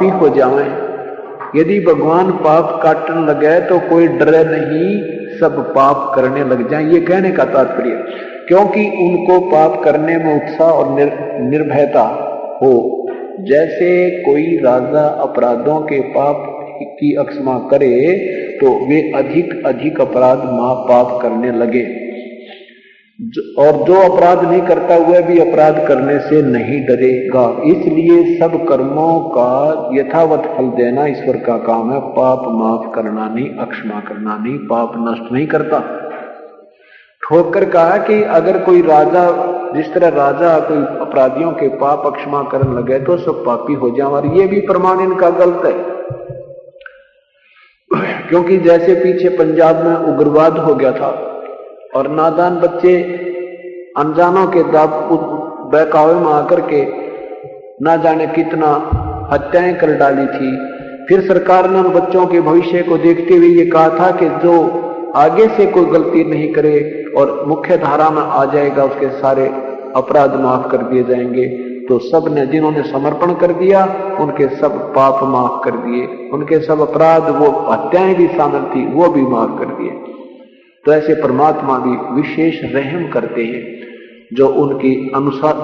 पापी हो जाए। यदि भगवान पाप काटने लगे तो कोई डरे नहीं, सब पाप करने लग जाए। ये कहने का तात्पर्य, क्योंकि उनको पाप करने में उत्साह और निर्भयता हो। जैसे कोई राजा अपराधों के पाप की अक्षमा करे तो वे अधिक अधिक अपराध पाप करने लगे, और जो अपराध नहीं करता वह भी अपराध करने से नहीं डरेगा। इसलिए सब कर्मों का यथावत फल देना ईश्वर का काम है। पाप माफ करना नहीं, अक्षमा करना नहीं, पाप नष्ट नहीं करता। ठोकर कहा कि अगर कोई राजा, जिस तरह राजा कोई अपराधियों के पाप अक्षमा करने लगे तो सब पापी हो जाए, और ये भी प्रमाण इनका गलत है। क्योंकि जैसे पीछे पंजाब में उग्रवाद हो गया था और नादान बच्चे अनजानों के बहकावे में आकर के ना जाने कितना हत्याएं कर डाली थी। फिर सरकार ने उन बच्चों के भविष्य को देखते हुए ये कहा था कि जो आगे से कोई गलती नहीं करे और मुख्य धारा में आ जाएगा उसके सारे अपराध माफ कर दिए जाएंगे। तो सब ने, जिन्होंने समर्पण कर दिया उनके सब पाप माफ कर दिए, उनके सब अपराध, वो हत्याएं भी शामिल थी, वो भी माफ कर दिए। तो ऐसे परमात्मा भी विशेष रहम करते हैं, जो उनकी अनुसार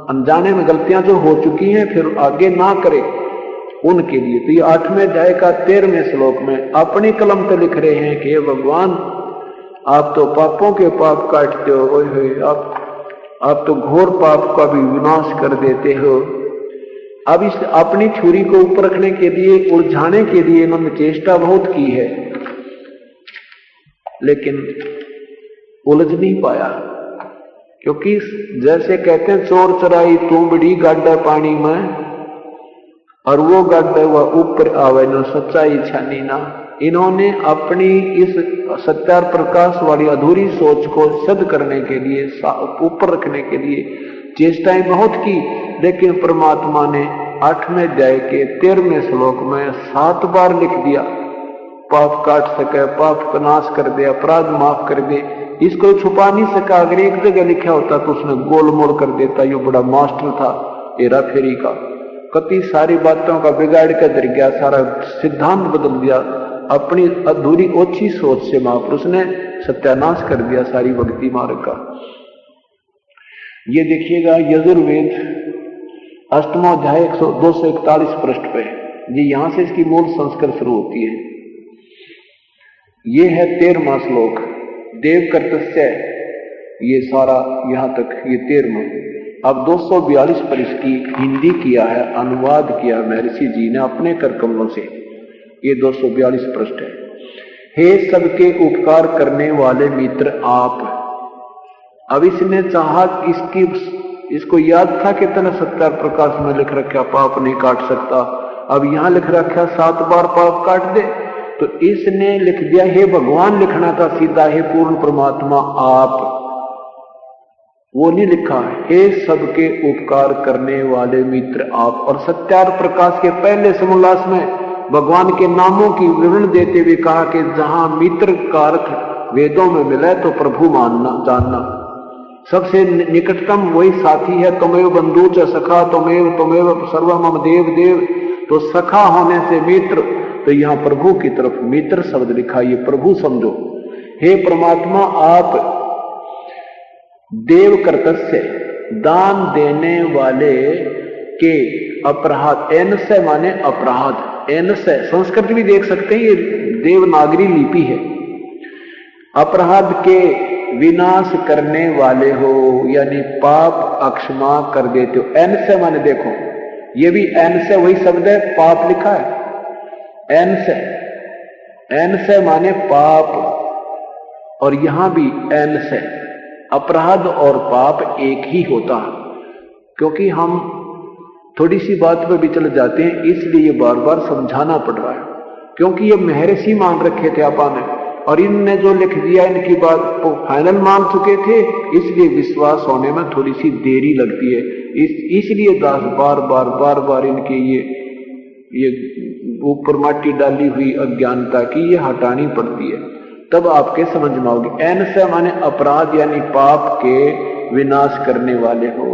अनजाने में गलतियां जो हो चुकी हैं फिर आगे ना करे उनके लिए। तो ये 8वें अध्याय का 13वें श्लोक में अपनी कलम पे लिख रहे हैं कि हे भगवान, आप तो पापों के पाप काटते हो, ओए आप तो घोर पाप का भी विनाश कर देते हो। अब इस अपनी छुरी को ऊपर रखने के लिए, उलझाने के लिए इन्होंने चेष्टा बहुत की है, लेकिन उलझ नहीं पाया। क्योंकि जैसे कहते हैं चोर चराई तुमड़ी गाड्डा पानी में, और वो गाड्डा हुआ ऊपर आवे न सच्चाई छानी ना। इन्होंने अपनी इस सत्यार प्रकाश वाली अधूरी सोच को सिद्ध करने के लिए, ऊपर रखने के लिए चेष्टाएं बहुत की, लेकिन परमात्मा ने 8वें अध्याय के 13वें श्लोक में 7 बार लिख दिया, पाप काट सके, पाप का नाश कर दे, अपराध माफ कर दे। इसको छुपा नहीं सका। अगर एक जगह लिखा होता तो उसने गोल मोड़ कर देता। ये बड़ा मास्टर था हेरा फेरी का, कति सारी बातों का बिगाड़ कर दर गया, सारा सिद्धांत बदल दिया। अपनी अधूरी ओछी सोच से महापुरुष ने सत्यानाश कर दिया सारी भक्ति मार्ग का। ये देखिएगा यजुर्वेद 8वां अध्याय 241 पृष्ठ पे, जी यहां से इसकी मूल संस्कृत शुरू होती है। ये है 13वां श्लोक, देव कर्तस्य, ये सारा यहां तक ये 13वां। अब 242 पर इसकी हिंदी किया है, अनुवाद किया महर्षि जी ने अपने कर कमलों से। ये 242 पृष्ठ है। हे सबके उपकार करने वाले मित्र आप। अब इसने चाहा इसको याद था कितना सत्यार प्रकाश में लिख रखा पाप नहीं काट सकता, अब यहां लिख रखा 7 बार पाप काट दे, तो इसने लिख दिया हे भगवान, लिखना था सीधा हे पूर्ण परमात्मा आप, वो नहीं लिखा हे सबके उपकार करने वाले मित्र आप। और सत्यार प्रकाश के पहले समोल्लास में भगवान के नामों की विवरण देते हुए कहा कि जहां मित्र का अर्थ वेदों में मिले तो प्रभु मानना जानना, सबसे निकटतम वही साथी है। तुमेव बंधु च सखा तुमेव सर्वमम देव देव, तो सखा होने से मित्र, तो यहां प्रभु की तरफ मित्र शब्द लिखा, ये प्रभु समझो। हे परमात्मा आप देव कर्तस्य, दान देने वाले के अपराध, एन से माने अपराध, एन से संस्कृत भी देख सकते हैं, ये देवनागरी लिपि है। अपराध के विनाश करने वाले हो, यानी पाप अक्षमा कर देते हो। एन से माने देखो, ये भी एन से वही शब्द है, पाप लिखा है एन से माने पाप, और यहां भी एन से। अपराध और पाप एक ही होता है, क्योंकि हम थोड़ी सी बात पे विचल जाते हैं, इसलिए बार बार समझाना पड़ रहा है। क्योंकि ये महर्षि मान रखे थे आपा ने, और इनने जो लिख दिया इनकी बात को फाइनल मान चुके थे, इसलिए विश्वास होने में थोड़ी सी देरी लगती है। इसलिए दास बार बार इनके ये ऊपर माटी डाली हुई अज्ञानता की ये हटानी पड़ती है, तब आपके समझ में आओगे। एन से माने अपराध, यानी पाप के विनाश करने वाले हो।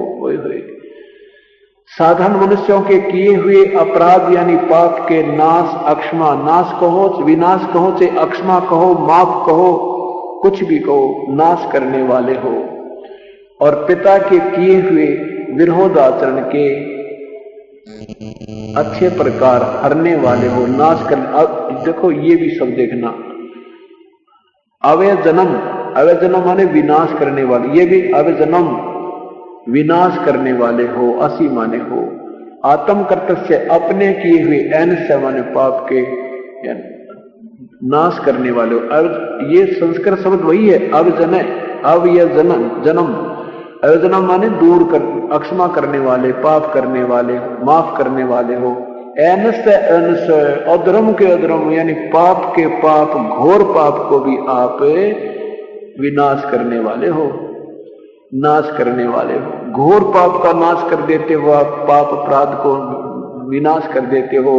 साधारण मनुष्यों के किए हुए अपराध यानी पाप के नाश, अक्षमा, नाश कहो, विनाश कहो, चाहे अक्षमा कहो, माफ कहो, कुछ भी कहो, नाश करने वाले हो। और पिता के किए हुए विरोध आचरण के अच्छे प्रकार हरने वाले हो, नाश कर। अब देखो ये भी सब देखना, अवय जन्म, अवय जन्म माने विनाश करने वाले, ये भी अवय जन्म विनाश करने वाले हो, असी माने हो। आत्म कर्तव्य अपने किए हुए एन माने पाप के नाश करने वाले हो। अब ये संस्कृत शब्द वही है, अवजनय, अवय जन्म, अवजनम माने दूर कर, अक्षमा करने वाले, पाप करने वाले, माफ करने वाले हो। एनस एनस, अधर्म के अधर्म यानी पाप के पाप, घोर पाप को भी आप विनाश करने वाले हो, नाश करने वाले हो। घोर पाप का नाश कर देते हो आप, पाप अपराध को विनाश कर देते हो।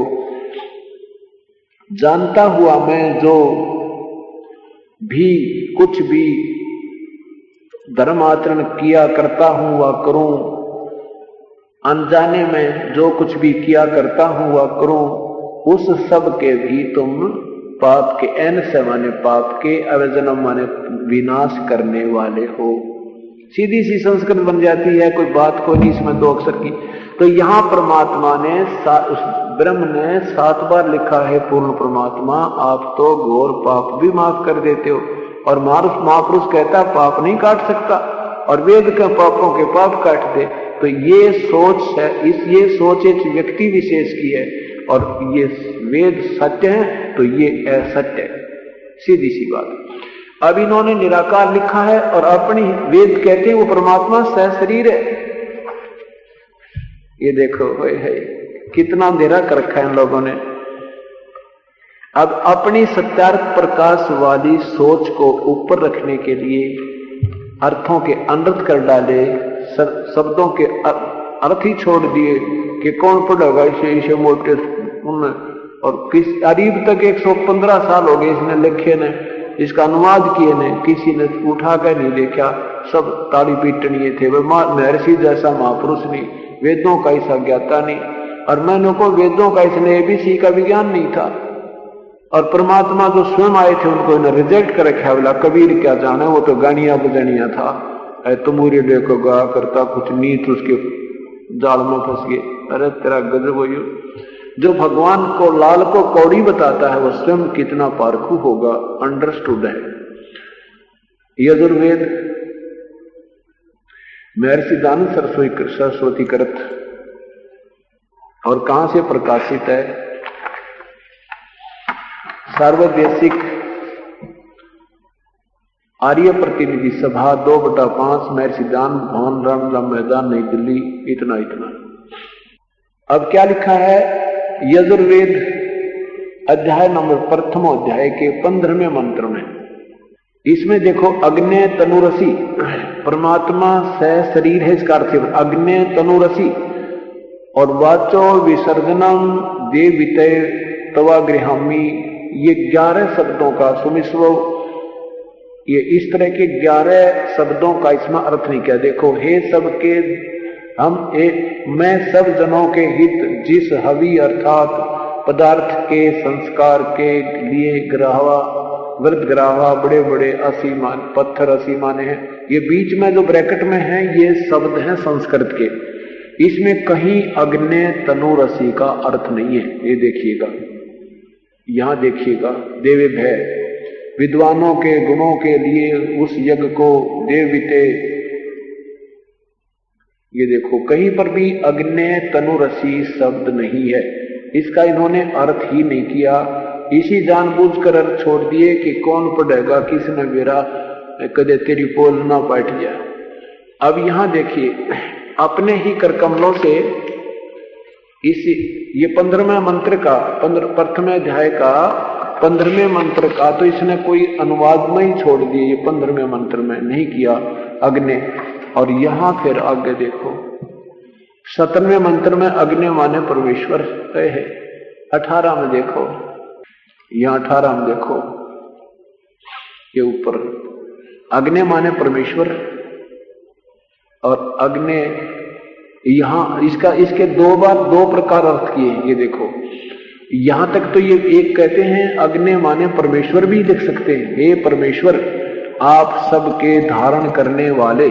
जानता हुआ मैं जो भी कुछ भी धर्म आचरण किया करता हूं व करूं, अनजाने में जो कुछ भी किया करता हूं व करूं, उस सब के भी तुम पाप के, एन से माने पाप के, अवजनम माने विनाश करने वाले हो। सीधी सी संस्कृत बन जाती है, कोई बात कोई नहीं इसमें दो अक्षर की। तो यहां परमात्मा ने, उस ब्रह्म ने 7 बार लिखा है पूर्ण परमात्मा, आप तो घोर पाप भी माफ कर देते हो। और महापुरुष कहता पाप नहीं काट सकता, और वेद के पापों के पाप काट दे। तो ये सोच है, ये सोच एक व्यक्ति विशेष की है, और ये वेद सत्य है तो ये असत्य है, सीधी सी बात। अब इन्होंने निराकार लिखा है और अपनी वेद कहते हैं वो परमात्मा सहशरीर है। ये देखो है कितना अंधेरा कर रखा है इन लोगों ने। अब अपनी सत्यार्थ प्रकाश वाली सोच को ऊपर रखने के लिए अर्थों के अनर्थ कर डाले, शब्दों के अर्थ ही छोड़ दिए कि कौन पढ़ेगा इसे मोटे उन। और किस अरीब तक 115 साल हो गए इसने लिखे ने, इसका अनुवाद किए ने, किसी ने उठा कर नहीं देखा, सब ताड़ी पीटनीय थे। वह महर्षि जैसा महापुरुष नहीं, वेदों का ऐसा ज्ञाता नहीं, और मैंने को वेदों का इसने एबीसी का विज्ञान नहीं था। और परमात्मा जो स्वयं आए थे उनको इन्हें रिजेक्ट कर रखा। बोला कबीर क्या जाने, वो तो गानिया बजनिया था, तुमूरी देखो गा करता कुछ नीत उसके जाल में फंस गए। अरे तेरा गजब हो। जो भगवान को लाल को कौड़ी बताता है वो स्वयं कितना पारखू होगा, अंडरस्टूड है। यजुर्वेद महर्षि दानव सरस्वती कृत, और कहां से प्रकाशित है? सार्वदेशिक आर्य प्रतिनिधि सभा 2/5 महर्षि दान भवन, रामराम मैदान, नई दिल्ली। इतना अब क्या लिखा है? यजुर्वेद अध्याय नंबर 1 अध्याय के 15वें मंत्र में, इसमें देखो अग्नि तनुरसी, परमात्मा सह शरीर है, इसका अर्थ अग्नि तनुरसी। और वाचो विसर्जनम देविते तवा गृहामी, ये 11 शब्दों का सुमिश्व, ये इस तरह के 11 शब्दों का इसमें अर्थ नहीं किया। देखो, हे सबके मैं सब जनों के हित जिस हवि अर्थात पदार्थ के संस्कार के लिए ग्राहवा, वृद्ध ग्राहवा, बड़े बड़े 80 मान पत्थर 80 माने हैं। ये बीच में जो ब्रैकेट में है ये शब्द हैं संस्कृत के, इसमें कहीं अग्नि तनुरसी का अर्थ नहीं है। ये देखिएगा, यहां देखिएगा, देवे भय विद्वानों के गुणों के लिए उस यज्ञ को देवविते, ये देखो कहीं पर भी अग्नि तनुरसी शब्द नहीं है, इसका इन्होंने अर्थ ही नहीं किया। इसी जानबूझकर अर्थ छोड़ दिए कि कौन पढ़ेगा, किसने मेरा कदे तेरी पोल ना बैठ जाए। अब यहां देखिए, अपने ही करकमलों से इसी ये 15वें मंत्र का 15वें अध्याय का 15वें मंत्र का तो इसने कोई अनुवाद में ही छोड़ दिए, ये 15वें मंत्र में नहीं किया अग्नि। और यहां फिर आगे देखो 17वें मंत्र में अग्नि माने परमेश्वर है। 18 में देखो, यहां 18 में देखो, ये ऊपर अग्नि माने परमेश्वर, और अग्नि यहां इसके दो बार दो प्रकार अर्थ किए। ये देखो, यहां तक तो ये एक कहते हैं अग्नि माने परमेश्वर भी लिख सकते हैं, हे परमेश्वर आप सबके धारण करने वाले,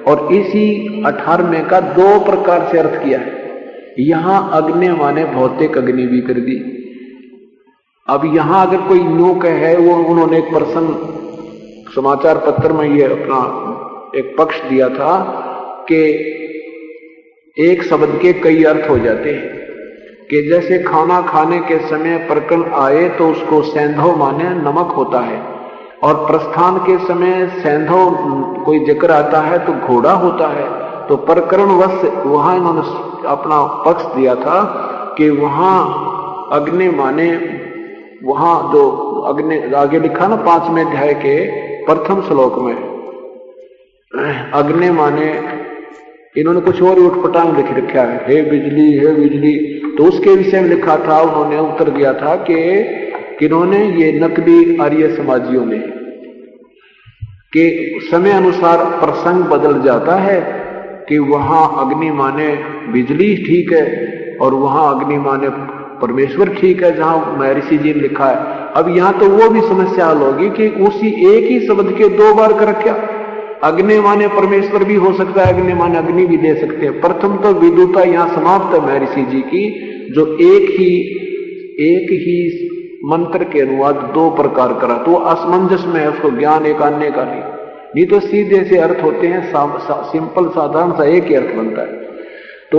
और इसी 18वें का दो प्रकार से अर्थ किया है। यहां अग्नि माने भौतिक अग्नि भी कर दी। अब यहां अगर कोई न्यू कहे, वो उन्होंने एक पर्सन समाचार पत्र में ये अपना एक पक्ष दिया था कि एक शब्द के कई अर्थ हो जाते हैं, कि जैसे खाना खाने के समय प्रकरण आए तो उसको सैंधव माने नमक होता है, और प्रस्थान के समय सैंधव कोई जिक्र आता है तो घोड़ा होता है। तो प्रकरण वश वहां इन्होंने अपना पक्ष दिया था कि वहां अग्नि माने, वहां जो अग्नि आगे लिखा ना 5वें अध्याय के प्रथम श्लोक में, अग्नि माने इन्होंने कुछ और उठपटांग लिख रखा है, हे बिजली हे बिजली। तो उसके विषय में लिखा था, उन्होंने उत्तर दिया था कि किन्होंने, ये नकली आर्य समाजियों ने, कि समय अनुसार प्रसंग बदल जाता है, कि वहां अग्नि माने बिजली ठीक है और वहां अग्नि माने परमेश्वर ठीक है, जहां महर्षि जी ने लिखा है। अब यहां तो वो भी समस्या हल होगी कि उसी एक ही शब्द के दो बार कर रखा, अग्नि माने परमेश्वर भी हो सकता है, अग्नि माने अग्नि भी दे सकते हैं। प्रथम तो विदुता यहां समाप्त है महर्षि जी की, जो एक ही मंत्र के अनुवाद दो प्रकार करा, तो असमंजस में है, उसको ज्ञान एक अन्य का नहीं तो सीधे से अर्थ होते हैं, सिंपल साधारण सा एक ही अर्थ बनता है। तो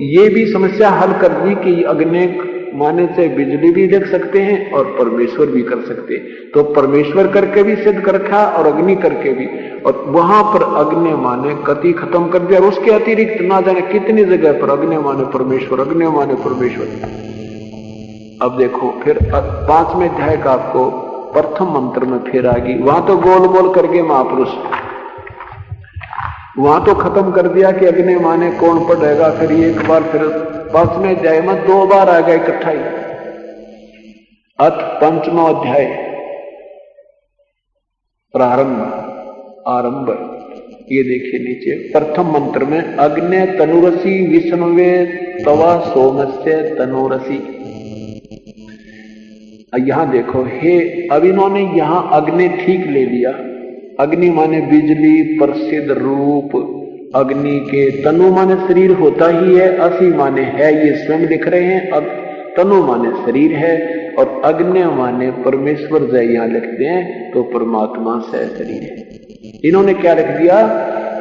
ये भी समस्या हल कर दी कि अग्नि माने से बिजली भी देख सकते हैं और परमेश्वर भी कर सकते हैं। तो परमेश्वर करके भी सिद्ध कर रखा और अग्नि करके भी, और वहां पर अग्नि माने कति खत्म कर दिया, और उसके अतिरिक्त ना जाने कितनी जगह पर अग्नि माने परमेश्वर, अग्नि माने परमेश्वर। अब देखो फिर 5वें अध्याय का आपको प्रथम मंत्र में फिर आ गई, वहां तो गोल गोल करके महापुरुष, वहां तो खत्म कर दिया कि अग्नि माने कौन पढ़ेगा, फिर एक बार फिर 5वें अध्याय में दो बार आ गया इकट्ठा ही। अथ 5वां अध्याय प्रारंभ आरंभ, ये देखिए नीचे प्रथम मंत्र में, अग्नि तनुरसी विष्णुवे तवा सोमस्य तनुरसी। यहां देखो, हे, अब इन्होंने यहां अग्नि ठीक ले लिया, अग्नि माने बिजली, प्रसिद्ध रूप, अग्नि के तनु माने शरीर होता ही है, असी माने है, ये स्वयं लिख रहे हैं। अब तनु माने शरीर है और अग्नि माने परमेश्वर, जय यहां लिखते हैं तो परमात्मा से शरीर है। इन्होंने क्या लिख दिया,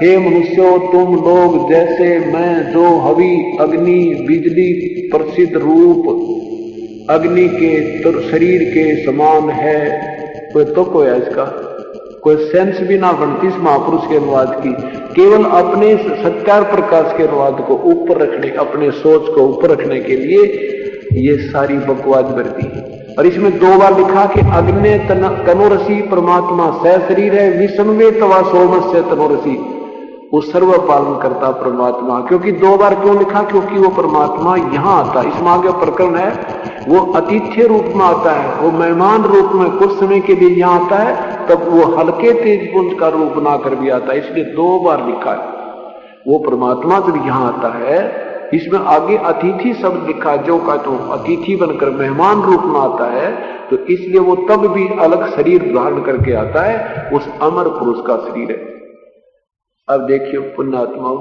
हे मनुष्यों तुम लोग जैसे मैं, जो हवि अग्नि बिजली प्रसिद्ध रूप अग्नि के शरीर के समान है। कोई तो कोई इसका कोई सेंस भी ना बनती इस महापुरुष के अनुवाद की, केवल अपने सत्यार प्रकाश के अनुवाद को ऊपर रखने, अपने सोच को ऊपर रखने के लिए ये सारी बकवास बरती। और इसमें दो बार लिखा कि अग्नि तनोरसी परमात्मा सह शरीर है, विष्णुवे तवा सोमस्य तनोरसी, वो सर्व पालन करता परमात्मा। क्योंकि दो बार क्यों लिखा, क्योंकि वो परमात्मा यहां आता है, इसमें आगे प्रकरण है, वो अतिथ्य रूप में आता है, वो मेहमान रूप में कुछ समय के लिए यहां आता है, तब वो हल्के तेज पुंज का रूप बनाकर भी आता है, इसलिए दो बार लिखा है। वो परमात्मा जब यहां आता है, इसमें आगे अतिथि शब्द लिखा, जो का तो अतिथि बनकर मेहमान रूप में आता है, तो इसलिए वो तब भी अलग शरीर धारण करके आता है, उस अमर पुरुष का शरीर है। अब देखिए पुण्यात्माओं,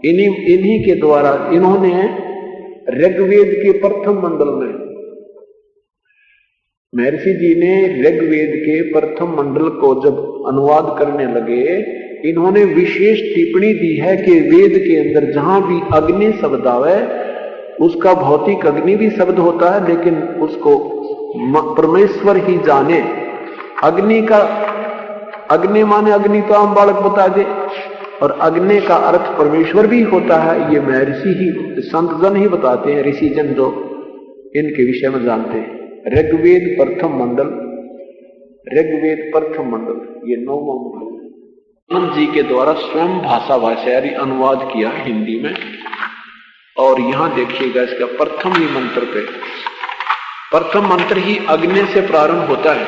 इन्हीं के द्वारा इन्होंने ऋग्वेद के प्रथम मंडल में, महर्षि जी ने ऋग्वेद के प्रथम मंडल को जब अनुवाद करने लगे, इन्होंने विशेष टिप्पणी दी है कि वेद के अंदर जहां भी अग्नि शब्द आवे, उसका भौतिक अग्नि भी शब्द होता है, लेकिन उसको परमेश्वर ही जाने। अग्नि का, अग्नि माने अग्नि तो आम बालक बता दे, और अग्नि का अर्थ परमेश्वर भी होता है, ये महर्षि ही, संतजन ही बताते हैं, ऋषि जन जो इनके विषय में जानते हैं। ऋग्वेद प्रथम मंडल, ऋग्वेद प्रथम मंडल, ये 9वां मंडल आनंद जी के द्वारा स्वयं भाषा भाषारी अनुवाद किया हिंदी में। और यहां देखिएगा इसका प्रथम ही मंत्र पे, प्रथम मंत्र ही अग्नि से प्रारंभ होता है,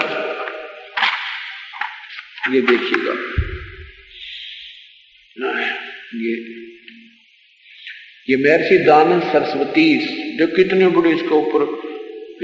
ये देखिएगा, ये ये महर्षि दानव सरस्वती जो कितने बड़े इसके ऊपर